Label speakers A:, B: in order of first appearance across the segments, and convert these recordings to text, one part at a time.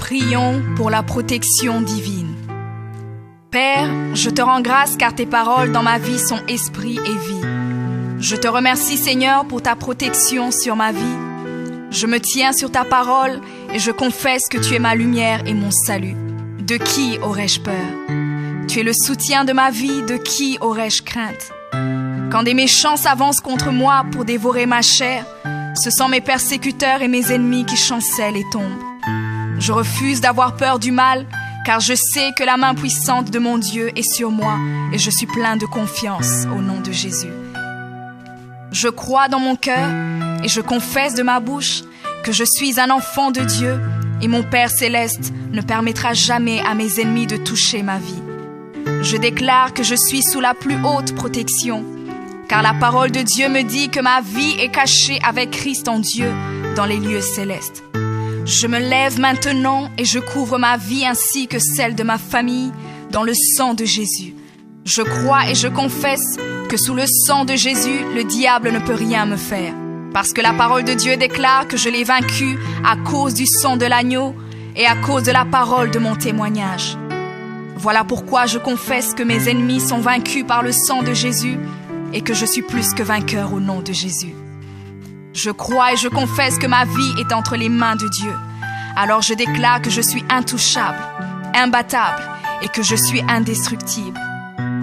A: Prions pour la protection divine. Père, je te rends grâce car tes paroles dans ma vie sont esprit et vie. Je te remercie Seigneur pour ta protection sur ma vie. Je me tiens sur ta parole et je confesse que tu es ma lumière et mon salut. De qui aurais-je peur? Tu es le soutien de ma vie, de qui aurais-je crainte? Quand des méchants s'avancent contre moi pour dévorer ma chair, ce sont mes persécuteurs et mes ennemis qui chancellent et tombent. Je refuse d'avoir peur du mal, car je sais que la main puissante de mon Dieu est sur moi et je suis plein de confiance au nom de Jésus. Je crois dans mon cœur et je confesse de ma bouche que je suis un enfant de Dieu et mon Père céleste ne permettra jamais à mes ennemis de toucher ma vie. Je déclare que je suis sous la plus haute protection, car la parole de Dieu me dit que ma vie est cachée avec Christ en Dieu dans les lieux célestes. Je me lève maintenant et je couvre ma vie ainsi que celle de ma famille dans le sang de Jésus. Je crois et je confesse que sous le sang de Jésus, le diable ne peut rien me faire. Parce que la parole de Dieu déclare que je l'ai vaincu à cause du sang de l'agneau et à cause de la parole de mon témoignage. Voilà pourquoi je confesse que mes ennemis sont vaincus par le sang de Jésus et que je suis plus que vainqueur au nom de Jésus. Je crois et je confesse que ma vie est entre les mains de Dieu. Alors je déclare que je suis intouchable, imbattable et que je suis indestructible.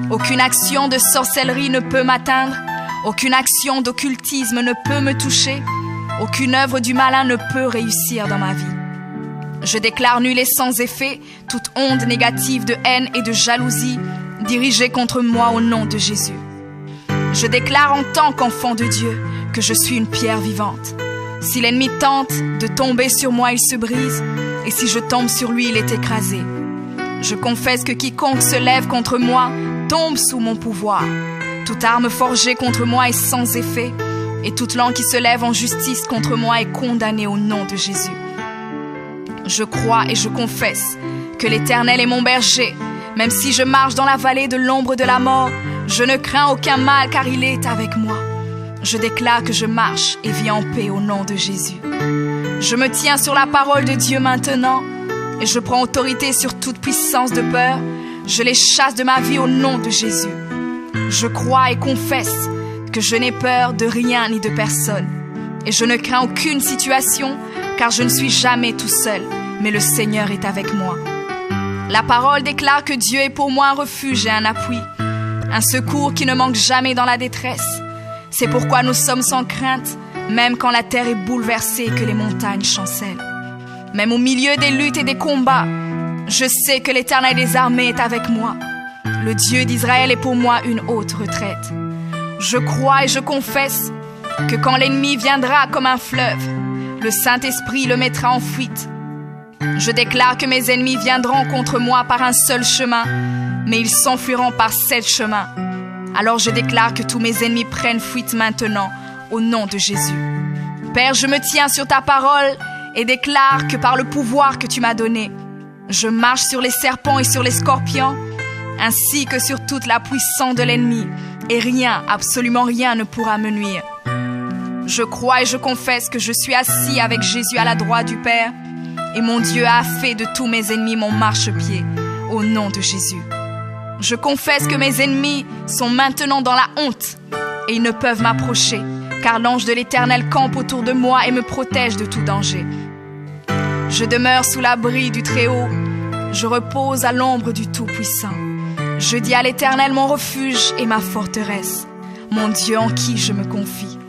A: Aucune action de sorcellerie ne peut m'atteindre, aucune action d'occultisme ne peut me toucher, aucune œuvre du malin ne peut réussir dans ma vie. Je déclare nul et sans effet toute onde négative de haine et de jalousie dirigée contre moi au nom de Jésus. Je déclare en tant qu'enfant de Dieu que je suis une pierre vivante. Si l'ennemi tente de tomber sur moi, il se brise, et si je tombe sur lui, il est écrasé. Je confesse que quiconque se lève contre moi tombe sous mon pouvoir. Toute arme forgée contre moi est sans effet, et toute langue qui se lève en justice contre moi est condamnée au nom de Jésus. Je crois et je confesse que l'Éternel est mon berger. Même si je marche dans la vallée de l'ombre de la mort, je ne crains aucun mal car il est avec moi. Je déclare que je marche et vis en paix au nom de Jésus. Je me tiens sur la parole de Dieu maintenant et je prends autorité sur toute puissance de peur. Je les chasse de ma vie au nom de Jésus. Je crois et confesse que je n'ai peur de rien ni de personne. Et je ne crains aucune situation car je ne suis jamais tout seul, mais le Seigneur est avec moi. La parole déclare que Dieu est pour moi un refuge et un appui, un secours qui ne manque jamais dans la détresse. C'est pourquoi nous sommes sans crainte, même quand la terre est bouleversée et que les montagnes chancellent. Même au milieu des luttes et des combats, je sais que l'Éternel des armées est avec moi. Le Dieu d'Israël est pour moi une haute retraite. Je crois et je confesse que quand l'ennemi viendra comme un fleuve, le Saint-Esprit le mettra en fuite. Je déclare que mes ennemis viendront contre moi par un seul chemin, mais ils s'enfuiront par 7 chemins. Alors je déclare que tous mes ennemis prennent fuite maintenant, au nom de Jésus. Père, je me tiens sur ta parole et déclare que par le pouvoir que tu m'as donné, je marche sur les serpents et sur les scorpions, ainsi que sur toute la puissance de l'ennemi, et rien, absolument rien ne pourra me nuire. Je crois et je confesse que je suis assis avec Jésus à la droite du Père, et mon Dieu a fait de tous mes ennemis mon marchepied, au nom de Jésus. Je confesse que mes ennemis sont maintenant dans la honte et ils ne peuvent m'approcher, car l'ange de l'Éternel campe autour de moi et me protège de tout danger. Je demeure sous l'abri du Très-Haut, je repose à l'ombre du Tout-Puissant. Je dis à l'Éternel mon refuge et ma forteresse, mon Dieu en qui je me confie.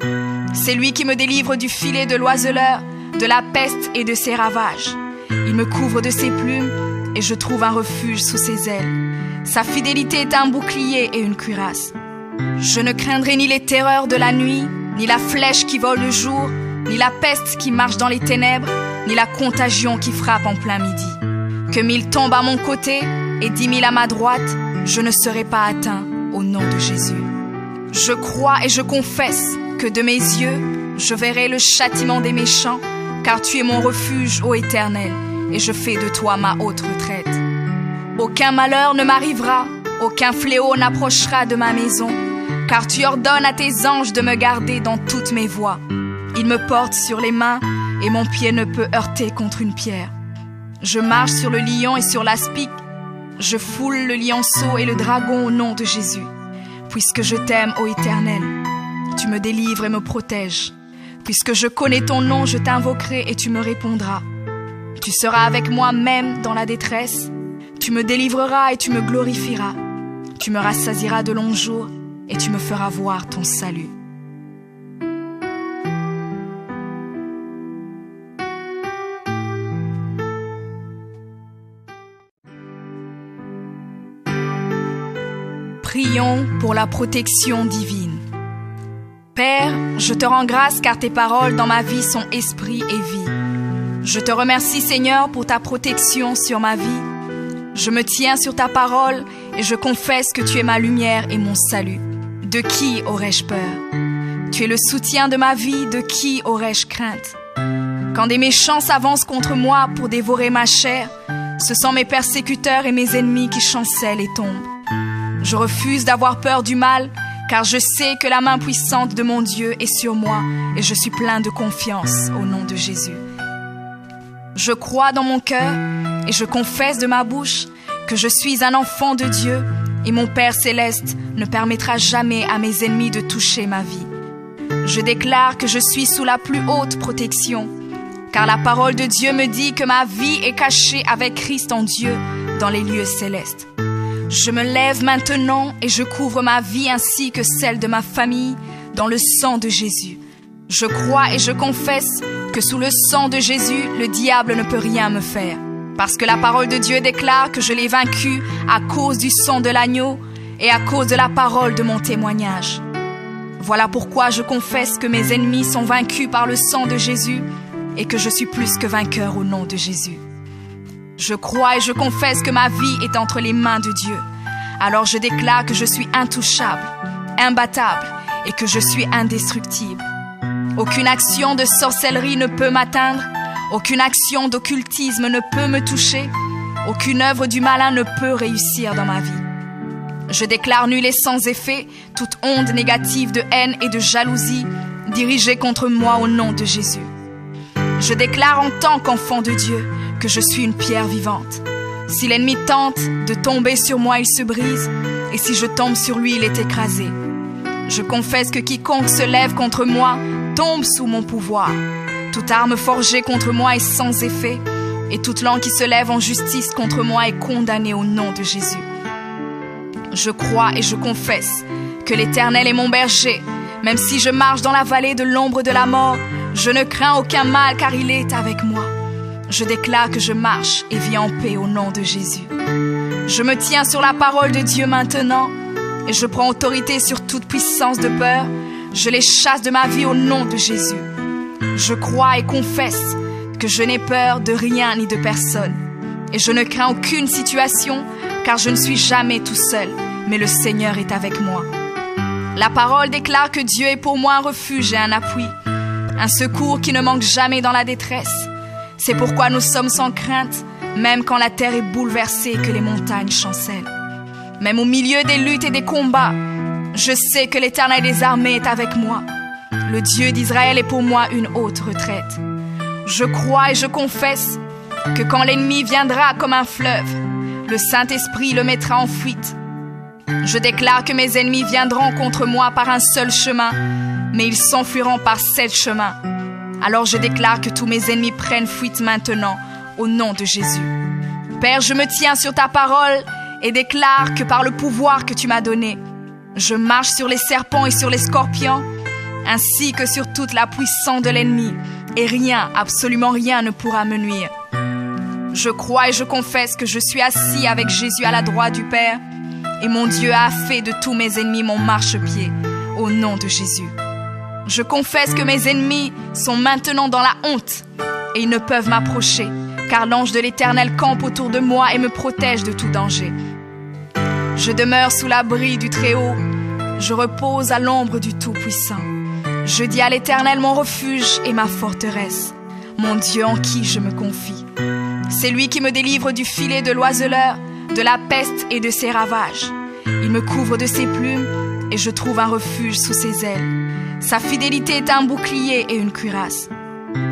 A: C'est lui qui me délivre du filet de l'oiseleur, de la peste et de ses ravages. Il me couvre de ses plumes et je trouve un refuge sous ses ailes. Sa fidélité est un bouclier et une cuirasse. Je ne craindrai ni les terreurs de la nuit, ni la flèche qui vole le jour, ni la peste qui marche dans les ténèbres, ni la contagion qui frappe en plein midi. Que 1000 tombent à mon côté et 10 000 à ma droite, je ne serai pas atteint au nom de Jésus. Je crois et je confesse que de mes yeux, je verrai le châtiment des méchants, car tu es mon refuge, ô Éternel, et je fais de toi ma haute retraite. Aucun malheur ne m'arrivera, aucun fléau n'approchera de ma maison, car tu ordonnes à tes anges de me garder dans toutes mes voies. Ils me portent sur les mains et mon pied ne peut heurter contre une pierre. Je marche sur le lion et sur l'aspic. Je foule le lionceau et le dragon au nom de Jésus. Puisque je t'aime, ô Éternel, tu me délivres et me protèges. Puisque je connais ton nom, je t'invoquerai et tu me répondras. Tu seras avec moi même dans la détresse. Tu me délivreras et tu me glorifieras. Tu me rassasieras de longs jours et tu me feras voir ton salut. Prions pour la protection divine. Père, je te rends grâce car tes paroles dans ma vie sont esprit et vie. Je te remercie Seigneur pour ta protection sur ma vie. Je me tiens sur ta parole et je confesse que tu es ma lumière et mon salut. De qui aurais-je peur? Tu es le soutien de ma vie, de qui aurais-je crainte? Quand des méchants s'avancent contre moi pour dévorer ma chair, ce sont mes persécuteurs et mes ennemis qui chancellent et tombent. Je refuse d'avoir peur du mal, car je sais que la main puissante de mon Dieu est sur moi et je suis plein de confiance au nom de Jésus. Je crois dans mon cœur et je confesse de ma bouche que je suis un enfant de Dieu et mon Père céleste ne permettra jamais à mes ennemis de toucher ma vie. Je déclare que je suis sous la plus haute protection, car la parole de Dieu me dit que ma vie est cachée avec Christ en Dieu dans les lieux célestes. Je me lève maintenant et je couvre ma vie ainsi que celle de ma famille dans le sang de Jésus. Je crois et je confesse que sous le sang de Jésus, le diable ne peut rien me faire. Parce que la parole de Dieu déclare que je l'ai vaincu à cause du sang de l'agneau et à cause de la parole de mon témoignage. Voilà pourquoi je confesse que mes ennemis sont vaincus par le sang de Jésus et que je suis plus que vainqueur au nom de Jésus. Je crois et je confesse que ma vie est entre les mains de Dieu. Alors je déclare que je suis intouchable, imbattable et que je suis indestructible. Aucune action de sorcellerie ne peut m'atteindre, aucune action d'occultisme ne peut me toucher, aucune œuvre du malin ne peut réussir dans ma vie. Je déclare nul et sans effet toute onde négative de haine et de jalousie dirigée contre moi au nom de Jésus. Je déclare en tant qu'enfant de Dieu que je suis une pierre vivante. Si l'ennemi tente de tomber sur moi, il se brise, et si je tombe sur lui, il est écrasé. Je confesse que quiconque se lève contre moi tombe sous mon pouvoir. Toute arme forgée contre moi est sans effet, et toute langue qui se lève en justice contre moi est condamnée au nom de Jésus. Je crois et je confesse que l'Éternel est mon berger. Même si je marche dans la vallée de l'ombre de la mort, je ne crains aucun mal car il est avec moi. Je déclare que je marche et vis en paix au nom de Jésus. Je me tiens sur la parole de Dieu maintenant et je prends autorité sur toute puissance de peur. Je les chasse de ma vie au nom de Jésus. Je crois et confesse que je n'ai peur de rien ni de personne. Et je ne crains aucune situation car je ne suis jamais tout seul, mais le Seigneur est avec moi. La parole déclare que Dieu est pour moi un refuge et un appui, un secours qui ne manque jamais dans la détresse. C'est pourquoi nous sommes sans crainte, même quand la terre est bouleversée et que les montagnes chancellent. Même au milieu des luttes et des combats, je sais que l'Éternel des armées est avec moi. Le Dieu d'Israël est pour moi une haute retraite. Je crois et je confesse que quand l'ennemi viendra comme un fleuve, le Saint-Esprit le mettra en fuite. Je déclare que mes ennemis viendront contre moi par un seul chemin, mais ils s'enfuiront par 7 chemins. Alors je déclare que tous mes ennemis prennent fuite maintenant, au nom de Jésus. Père, je me tiens sur ta parole et déclare que par le pouvoir que tu m'as donné, je marche sur les serpents et sur les scorpions, ainsi que sur toute la puissance de l'ennemi, et rien, absolument rien ne pourra me nuire. Je crois et je confesse que je suis assis avec Jésus à la droite du Père, et mon Dieu a fait de tous mes ennemis mon marchepied, au nom de Jésus. Je confesse que mes ennemis sont maintenant dans la honte, et ils ne peuvent m'approcher, car l'ange de l'Éternel campe autour de moi et me protège de tout danger. Je demeure sous l'abri du Très-Haut, je repose à l'ombre du Tout-Puissant. Je dis à l'Éternel mon refuge et ma forteresse, mon Dieu en qui je me confie. C'est lui qui me délivre du filet de l'oiseleur, de la peste et de ses ravages. Il me couvre de ses plumes et je trouve un refuge sous ses ailes. Sa fidélité est un bouclier et une cuirasse.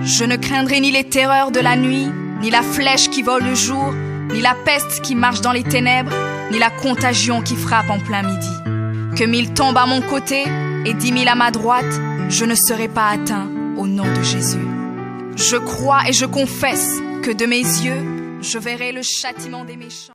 A: Je ne craindrai ni les terreurs de la nuit, ni la flèche qui vole le jour, ni la peste qui marche dans les ténèbres, ni la contagion qui frappe en plein midi. Que 1000 tombent à mon côté et 10 000 à ma droite, je ne serai pas atteint au nom de Jésus. Je crois et je confesse que de mes yeux, je verrai le châtiment des méchants.